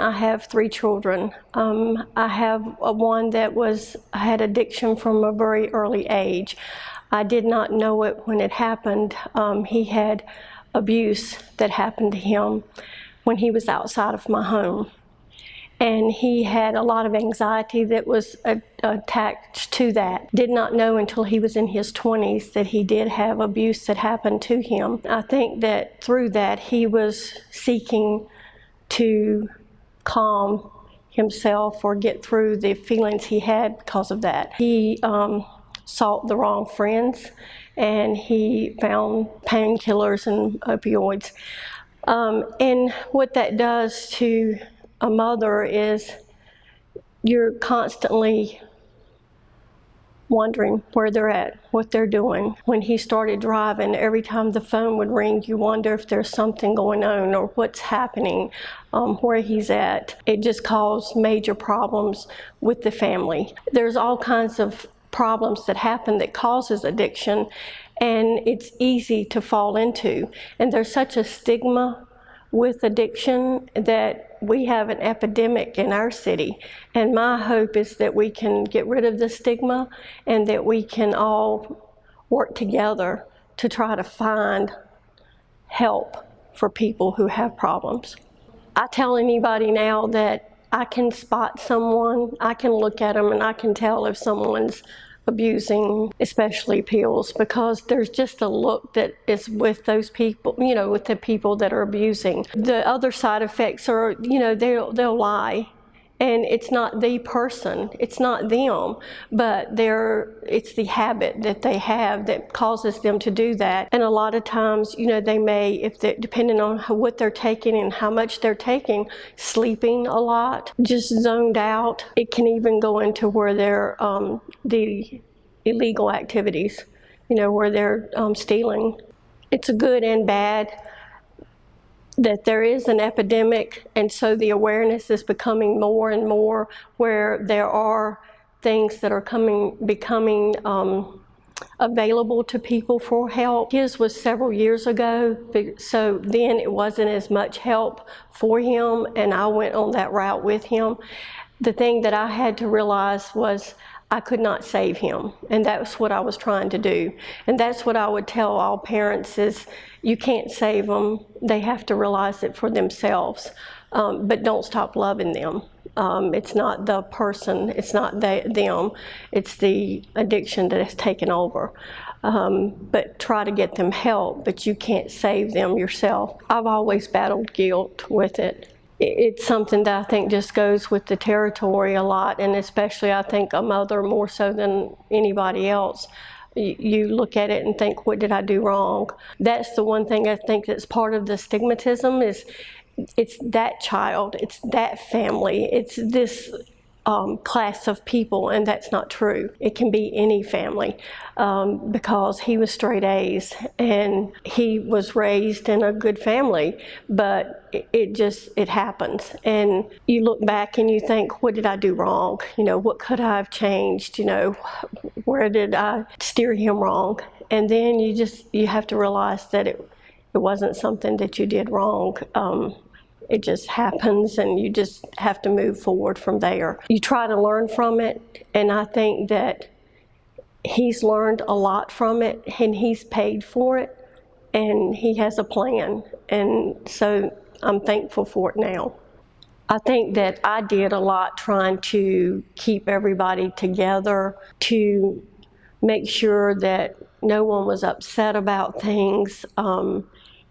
I have 3 children. I have one that had addiction from a very early age. I did not know it when it happened. He had abuse that happened to him when he was outside of my home. And he had a lot of anxiety that was attached to that. Did not know until he was in his 20s that he did have abuse that happened to him. I think that through that he was seeking to calm himself or get through the feelings he had because of that. He sought the wrong friends, and he found painkillers and opioids. And what that does to a mother is you're constantly wondering where they're at, what they're doing. When he started driving, every time the phone would ring, you wonder if there's something going on or what's happening, where he's at. It just caused major problems with the family. There's all kinds of problems that happen that causes addiction, and it's easy to fall into. And there's such a stigma with addiction that we have an epidemic in our city. And my hope is that we can get rid of the stigma and that we can all work together to try to find help for people who have problems. I tell anybody now that I can spot someone, I can look at them and I can tell if someone's abusing, especially pills, because there's just a look that is with those people, with the people that are abusing. The other side effects are, they'll lie, and it's not the person, it's not them, but it's the habit that they have that causes them to do that. And a lot of times, they may, depending on what they're taking and how much they're taking, sleeping a lot, just zoned out. It can even go into where they're the illegal activities, where they're stealing. It's a good and bad that there is an epidemic, and so the awareness is becoming more and more, where there are things that are becoming available to people for help. His was several years ago, so then it wasn't as much help for him, and I went on that route with him. The thing that I had to realize was I could not save him, and that's what I was trying to do. And that's what I would tell all parents is, you can't save them. They have to realize it for themselves, but don't stop loving them. It's not the person, it's not them, it's the addiction that has taken over. But try to get them help, but you can't save them yourself. I've always battled guilt with it. It's something that I think just goes with the territory a lot, and especially I think a mother more so than anybody else. You look at it and think, what did I do wrong? That's the one thing I think that's part of the stigmatism is it's that child, it's that family, it's this class of people, and that's not true. It can be any family, because he was straight A's and he was raised in a good family, but it happens. And you look back and you think, what did I do wrong? What could I have changed? Where did I steer him wrong? And then you have to realize that it wasn't something that you did wrong. It just happens, and you just have to move forward from there. You try to learn from it, and I think that he's learned a lot from it, and he's paid for it, and he has a plan, and so I'm thankful for it now. I think that I did a lot trying to keep everybody together, to make sure that no one was upset about things,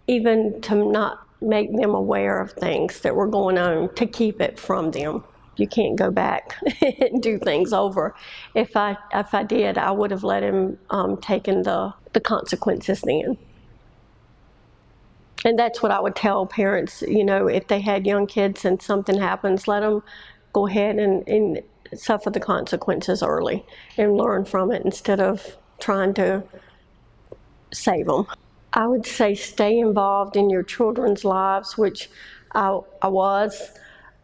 even to not make them aware of things that were going on, to keep it from them. You can't go back and do things over. If I did, I would have let him taken the consequences then. And that's what I would tell parents, if they had young kids and something happens, let them go ahead and suffer the consequences early and learn from it instead of trying to save them. I would say stay involved in your children's lives, which I was,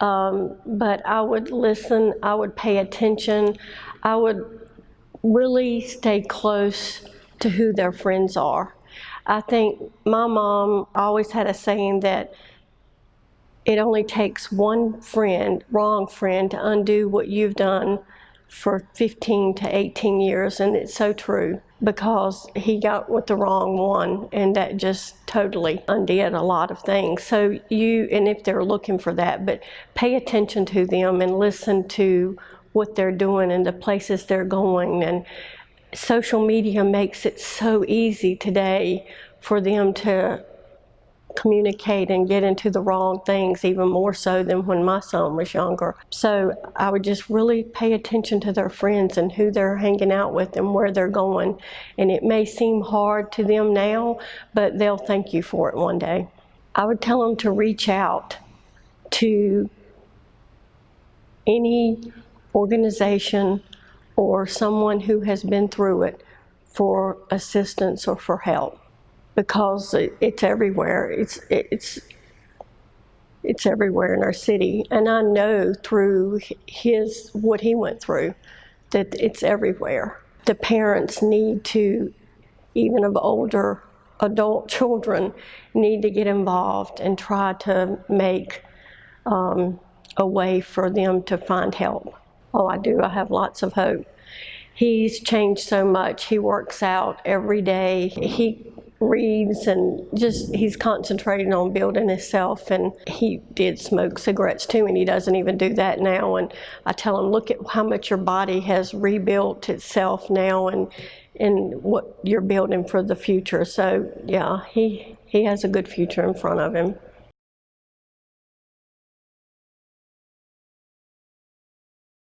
but I would listen, I would pay attention, I would really stay close to who their friends are. I think my mom always had a saying that It only takes one friend, wrong friend, to undo what you've done for 15 to 18 years, and it's so true, because he got with the wrong one, and that just totally undid a lot of things. So and if they're looking for that, but pay attention to them and listen to what they're doing and the places they're going. And social media makes it so easy today for them to communicate and get into the wrong things, even more so than when my son was younger. So I would just really pay attention to their friends and who they're hanging out with and where they're going. And it may seem hard to them now, but they'll thank you for it one day. I would tell them to reach out to any organization or someone who has been through it for assistance or for help, because it's everywhere. It's everywhere in our city, and I know through what he went through that it's everywhere. The parents need to, even of older adult children, need to get involved and try to make a way for them to find help. Oh, I do. I have lots of hope. He's changed so much. He works out every day. He reads, and he's concentrating on building himself. And he did smoke cigarettes too, and he doesn't even do that now. And I tell him, look at how much your body has rebuilt itself now, and what you're building for the future. So yeah, he has a good future in front of him.